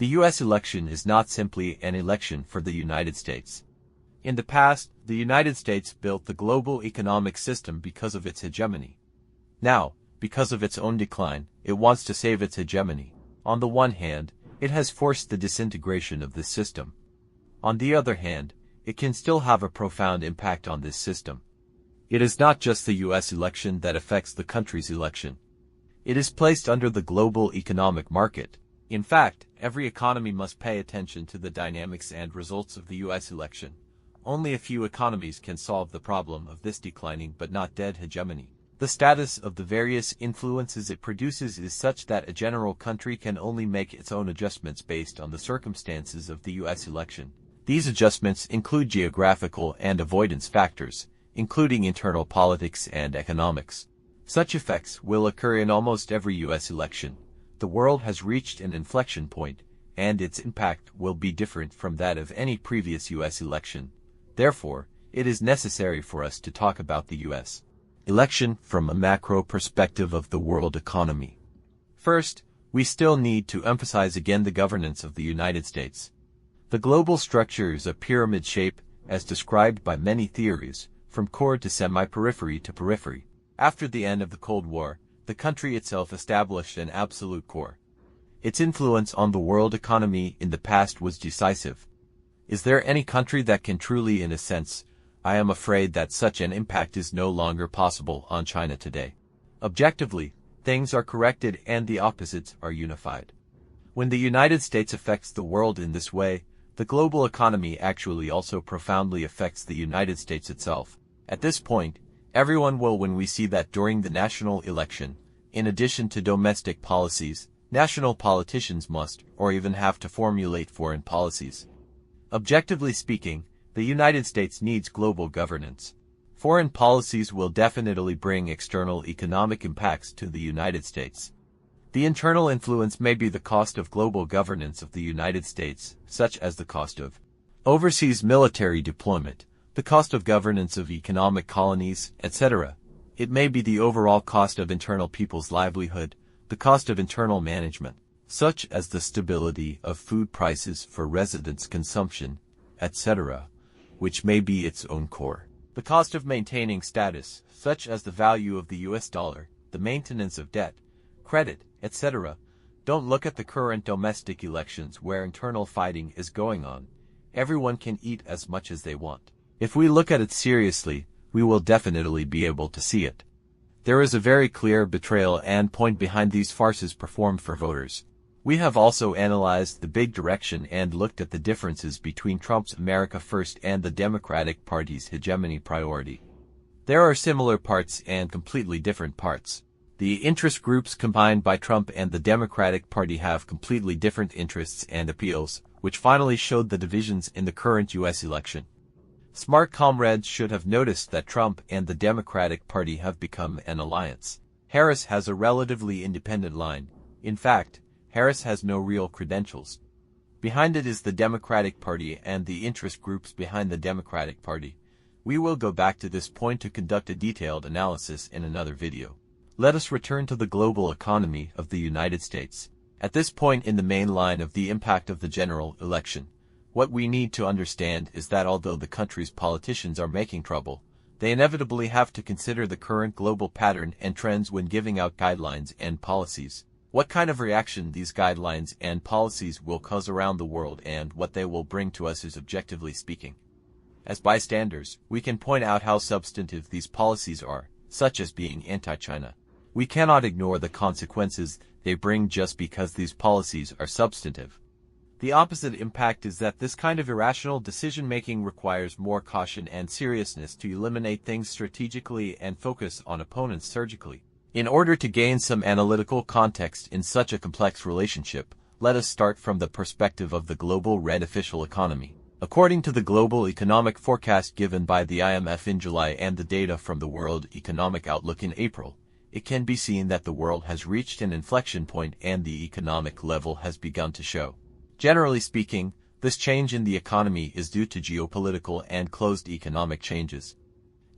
The U.S. election is not simply an election for the United States. In the past, the United States built the global economic system because of its hegemony. Now, because of its own decline, it wants to save its hegemony. On the one hand, it has forced the disintegration of this system. On the other hand, it can still have a profound impact on this system. It is not just the U.S. election that affects the country's election. It is placed under the global economic market. In fact, every economy must pay attention to the dynamics and results of the U.S. election. Only a few economies can solve the problem of this declining but not dead hegemony. The status of the various influences it produces is such that a general country can only make its own adjustments based on the circumstances of the U.S. election. These adjustments include geographical and avoidance factors, including internal politics and economics. Such effects will occur in almost every U.S. election. The world has reached an inflection point, and its impact will be different from that of any previous U.S. election. Therefore, it is necessary for us to talk about the U.S. election from a macro perspective of the world economy. First, we still need to emphasize again the governance of the United States. The global structure is a pyramid shape, as described by many theories, from core to semi-periphery to periphery. After the end of the Cold War, the country itself established an absolute core. Its influence on the world economy in the past was decisive. Is there any country that can truly, in a sense, I am afraid that such an impact is no longer possible on China today. Objectively, things are corrected and the opposites are unified. When the United States affects the world in this way, the global economy actually also profoundly affects the United States itself. At this point, everyone will when we see that during the national election, in addition to domestic policies, national politicians must, or even have to formulate foreign policies. Objectively speaking, the United States needs global governance. Foreign policies will definitely bring external economic impacts to the United States. The internal influence may be the cost of global governance of the United States, such as the cost of overseas military deployment, the cost of governance of economic colonies, etc. It may be the overall cost of internal people's livelihood, the cost of internal management, such as the stability of food prices for residents' consumption, etc., which may be its own core. The cost of maintaining status, such as the value of the US dollar, the maintenance of debt, credit, etc. Don't look at the current domestic elections where internal fighting is going on. Everyone can eat as much as they want. If we look at it seriously, we will definitely be able to see it. There is a very clear betrayal and point behind these farces performed for voters. We have also analyzed the big direction and looked at the differences between Trump's America First and the Democratic Party's hegemony priority. There are similar parts and completely different parts. The interest groups combined by Trump and the Democratic Party have completely different interests and appeals, which finally showed the divisions in the current U.S. election. Smart comrades should have noticed that Trump and the Democratic Party have become an alliance. Harris has a relatively independent line. In fact, Harris has no real credentials. Behind it is the Democratic Party and the interest groups behind the Democratic Party. We will go back to this point to conduct a detailed analysis in another video. Let us return to the global economy of the United States. At this point in the main line of the impact of the general election, what we need to understand is that although the country's politicians are making trouble, they inevitably have to consider the current global pattern and trends when giving out guidelines and policies. What kind of reaction these guidelines and policies will cause around the world and what they will bring to us is objectively speaking. As bystanders, we can point out how substantive these policies are, such as being anti-China. We cannot ignore the consequences they bring just because these policies are substantive. The opposite impact is that this kind of irrational decision-making requires more caution and seriousness to eliminate things strategically and focus on opponents surgically. In order to gain some analytical context in such a complex relationship, let us start from the perspective of the global red official economy. According to the global economic forecast given by the IMF in July and the data from the World Economic Outlook in April, it can be seen that the world has reached an inflection point and the economic level has begun to show. Generally speaking, this change in the economy is due to geopolitical and closed economic changes.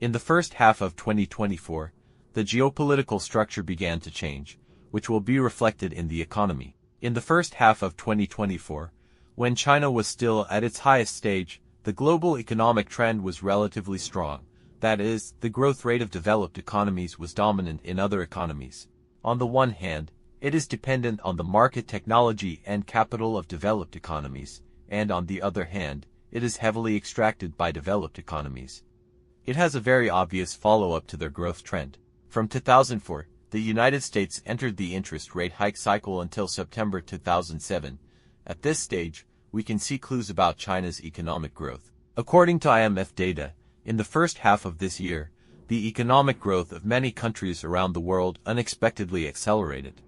In the first half of 2024, the geopolitical structure began to change, which will be reflected in the economy. In the first half of 2024, when China was still at its highest stage, the global economic trend was relatively strong. That is, the growth rate of developed economies was dominant in other economies. On the one hand, it is dependent on the market technology and capital of developed economies, and on the other hand, it is heavily extracted by developed economies. It has a very obvious follow-up to their growth trend. From 2004, the United States entered the interest rate hike cycle until September 2007. At this stage, we can see clues about China's economic growth. According to IMF data, in the first half of this year, the economic growth of many countries around the world unexpectedly accelerated.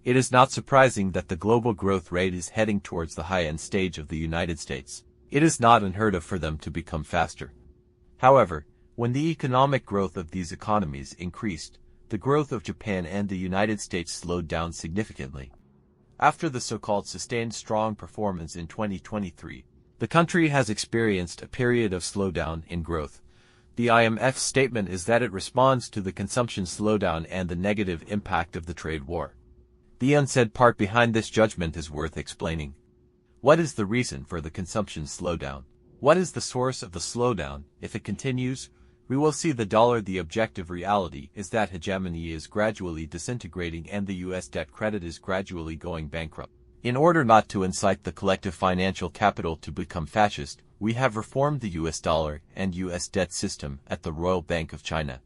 It is not surprising that the global growth rate is heading towards the high-end stage of the United States. It is not unheard of for them to become faster. However, when the economic growth of these economies increased, the growth of Japan and the United States slowed down significantly. After the so-called sustained strong performance in 2023, the country has experienced a period of slowdown in growth. The IMF's statement is that it responds to the consumption slowdown and the negative impact of the trade war. The unsaid part behind this judgment is worth explaining. What is the reason for the consumption slowdown? What is the source of the slowdown? If it continues, we will see the dollar. The objective reality is that hegemony is gradually disintegrating and the U.S. debt credit is gradually going bankrupt. In order not to incite the collective financial capital to become fascist, we have reformed the U.S. dollar and U.S. debt system at the Royal Bank of China.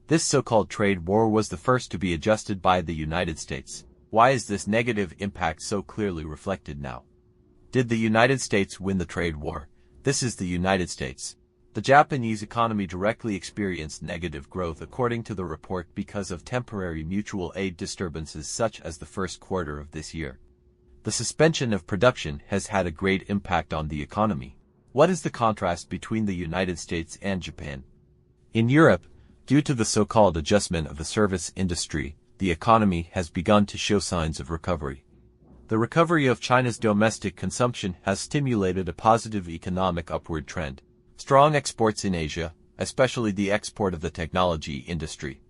This so-called trade war was the first to be adjusted by the United States. Why is this negative impact so clearly reflected now? Did the United States win the trade war? This is the United States. The Japanese economy directly experienced negative growth according to the report because of temporary mutual aid disturbances such as the first quarter of this year. The suspension of production has had a great impact on the economy. What is the contrast between the United States and Japan? In Europe, due to the so-called adjustment of the service industry, the economy has begun to show signs of recovery. The recovery of China's domestic consumption has stimulated a positive economic upward trend. Strong exports in Asia, especially the export of the technology industry.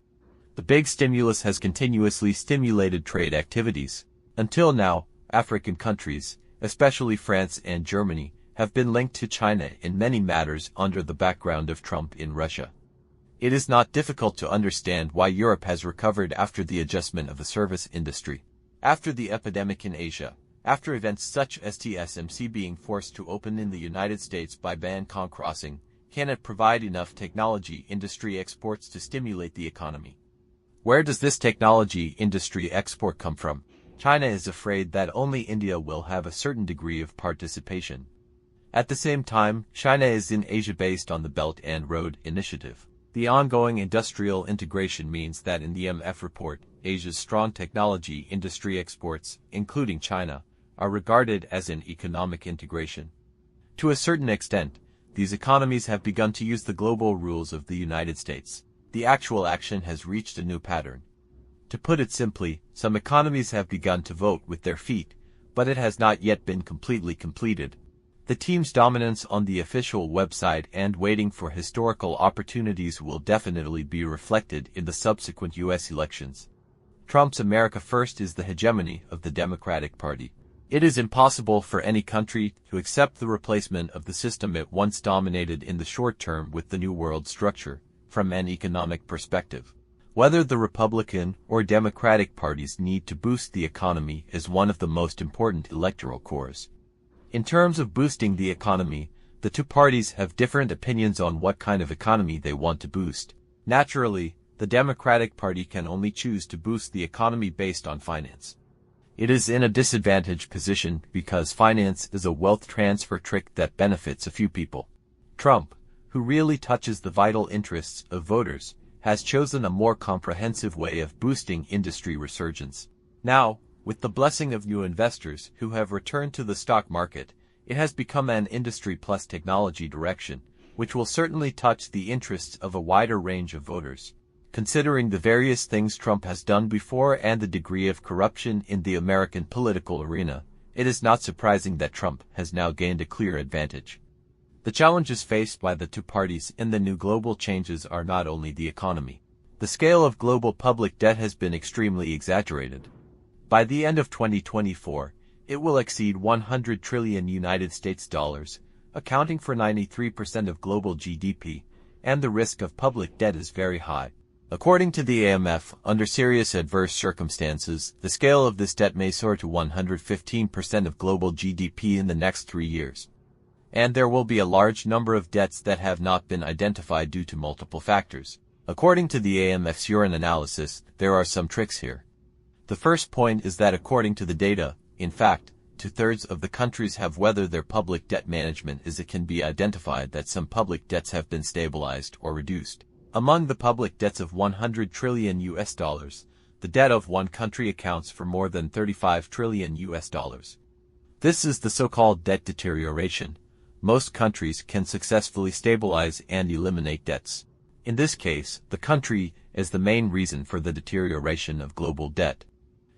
The big stimulus has continuously stimulated trade activities. Until now, African countries, especially France and Germany, have been linked to China in many matters under the background of Trump in Russia. It is not difficult to understand why Europe has recovered after the adjustment of the service industry. After the epidemic in Asia, after events such as TSMC being forced to open in the United States by Bangkok crossing, can it provide enough technology industry exports to stimulate the economy? Where does this technology industry export come from? China is afraid that only India will have a certain degree of participation. At the same time, China is in Asia based on the Belt and Road Initiative. The ongoing industrial integration means that in the IMF report, Asia's strong technology industry exports, including China, are regarded as an economic integration. To a certain extent, these economies have begun to use the global rules of the United States. The actual action has reached a new pattern. To put it simply, some economies have begun to vote with their feet, but it has not yet been completely completed. The team's dominance on the official website and waiting for historical opportunities will definitely be reflected in the subsequent U.S. elections. Trump's America First is the hegemony of the Democratic Party. It is impossible for any country to accept the replacement of the system it once dominated in the short term with the New World structure, from an economic perspective. Whether the Republican or Democratic parties need to boost the economy is one of the most important electoral cores. In terms of boosting the economy, the two parties have different opinions on what kind of economy they want to boost. Naturally, the Democratic Party can only choose to boost the economy based on finance. It is in a disadvantaged position because finance is a wealth transfer trick that benefits a few people. Trump, who really touches the vital interests of voters, has chosen a more comprehensive way of boosting industry resurgence. Now, with the blessing of new investors who have returned to the stock market, it has become an industry plus technology direction, which will certainly touch the interests of a wider range of voters. Considering the various things Trump has done before and the degree of corruption in the American political arena, it is not surprising that Trump has now gained a clear advantage. The challenges faced by the two parties in the new global changes are not only the economy. The scale of global public debt has been extremely exaggerated. By the end of 2024, it will exceed 100 trillion United States dollars, accounting for 93% of global GDP, and the risk of public debt is very high. According to the IMF, under serious adverse circumstances, the scale of this debt may soar to 115% of global GDP in the next 3 years. And there will be a large number of debts that have not been identified due to multiple factors. According to the IMF's urine analysis, there are some tricks here. The first point is that according to the data, in fact, 2/3 of the countries have whether their public debt management is it can be identified that some public debts have been stabilized or reduced. Among the public debts of 100 trillion US dollars, the debt of one country accounts for more than 35 trillion US dollars. This is the so-called debt deterioration. Most countries can successfully stabilize and eliminate debts. In this case, the country is the main reason for the deterioration of global debt.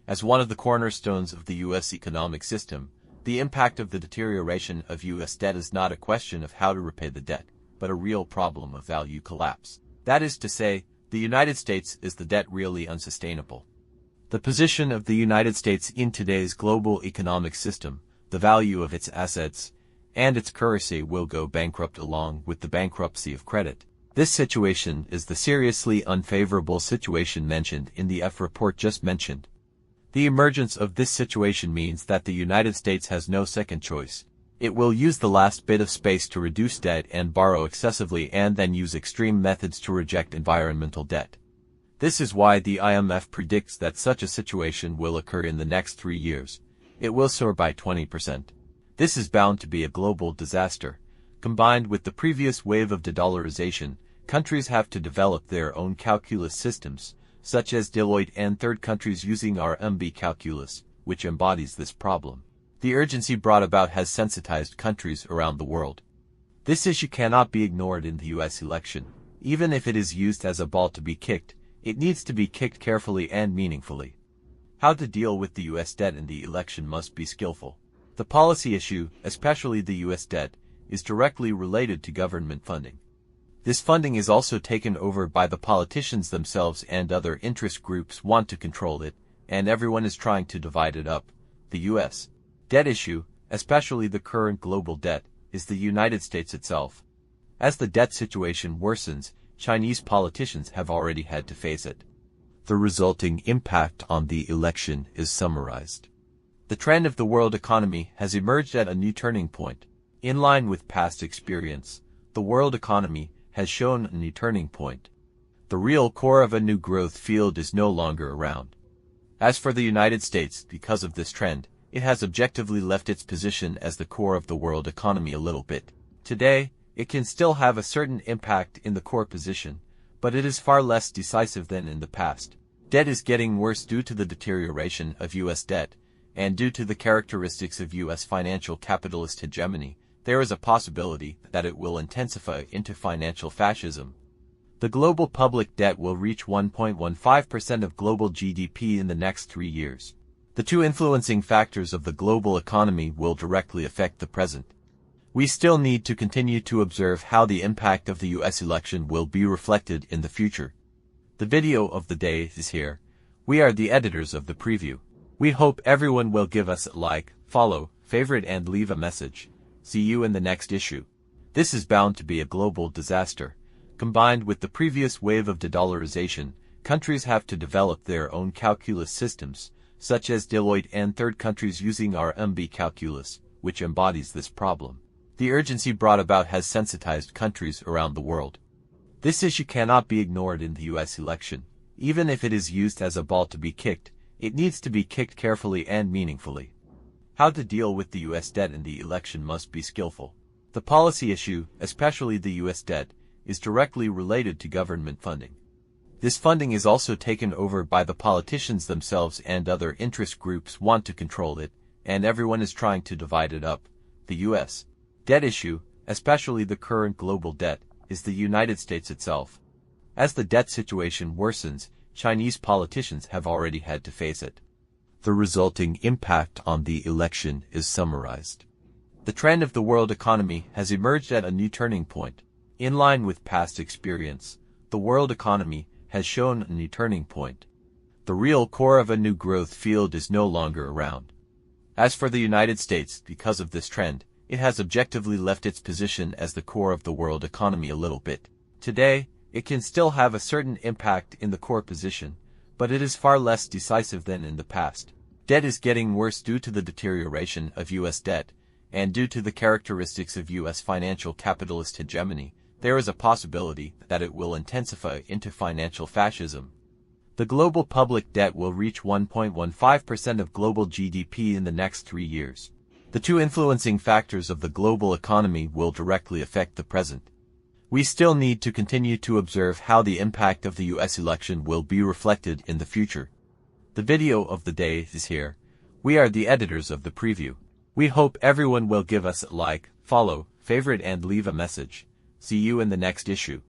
As one of the cornerstones of the U.S. economic system, the impact of the deterioration of U.S. debt is not a question of how to repay the debt, but a real problem of value collapse. That is to say, the United States is the debt really unsustainable. The position of the United States in today's global economic system, the value of its assets, and its currency will go bankrupt along with the bankruptcy of credit. This situation is the seriously unfavorable situation mentioned in the F report just mentioned. The emergence of this situation means that the United States has no second choice. It will use the last bit of space to reduce debt and borrow excessively and then use extreme methods to reject environmental debt. This is why the IMF predicts that such a situation will occur in the next 3 years. It will soar by 20%. This is bound to be a global disaster. Combined with the previous wave of de-dollarization, countries have to develop their own calculus systems, such as Deloitte and third countries using RMB calculus, which embodies this problem. The urgency brought about has sensitized countries around the world. This issue cannot be ignored in the U.S. election. Even if it is used as a ball to be kicked, it needs to be kicked carefully and meaningfully. How to deal with the U.S. debt in the election must be skillful. The policy issue, especially the U.S. debt, is directly related to government funding. This funding is also taken over by the politicians themselves, and other interest groups want to control it, and everyone is trying to divide it up. The U.S. debt issue, especially the current global debt, is the United States itself. As the debt situation worsens, Chinese politicians have already had to face it. The resulting impact on the election is summarized. The trend of the world economy has emerged at a new turning point. In line with past experience, the world economy has shown a new turning point. The real core of a new growth field is no longer around. As for the United States, because of this trend, it has objectively left its position as the core of the world economy a little bit. Today, it can still have a certain impact in the core position, but it is far less decisive than in the past. Debt is getting worse due to the deterioration of U.S. debt, and due to the characteristics of U.S. financial capitalist hegemony, there is a possibility that it will intensify into financial fascism. The global public debt will reach 1.15% of global GDP in the next 3 years. The two influencing factors of the global economy will directly affect the present. We still need to continue to observe how the impact of the U.S. election will be reflected in the future. The video of the day is here. We are the editors of the preview. We hope everyone will give us a like, follow, favorite and leave a message. See you in the next issue. This is bound to be a global disaster. Combined with the previous wave of de-dollarization, countries have to develop their own calculus systems, such as Deloitte and third countries using RMB calculus, which embodies this problem. The urgency brought about has sensitized countries around the world. This issue cannot be ignored in the U.S. election. Even if it is used as a ball to be kicked, it needs to be kicked carefully and meaningfully. How to deal with the U.S. debt in the election must be skillful. The policy issue, especially the U.S. debt, is directly related to government funding. This funding is also taken over by the politicians themselves, and other interest groups want to control it, and everyone is trying to divide it up. The U.S. debt issue, especially the current global debt, is the United States itself. As the debt situation worsens, Chinese politicians have already had to face it. The resulting impact on the election is summarized. The trend of the world economy has emerged at a new turning point. In line with past experience, the world economy has shown a new turning point. the real core of a new growth field is no longer around. As for the United States, because of this trend, it has objectively left its position as the core of the world economy a little bit. Today, it can still have a certain impact in the core position, but it is far less decisive than in the past. Debt is getting worse due to the deterioration of U.S. debt, and due to the characteristics of U.S. financial capitalist hegemony, there is a possibility that it will intensify into financial fascism. The global public debt will reach 1.15% of global GDP in the next 3 years. The two influencing factors of the global economy will directly affect the present. We still need to continue to observe how the impact of the U.S. election will be reflected in the future. The video of the day is here. We are the editors of the preview. We hope everyone will give us a like, follow, favorite and leave a message. See you in the next issue.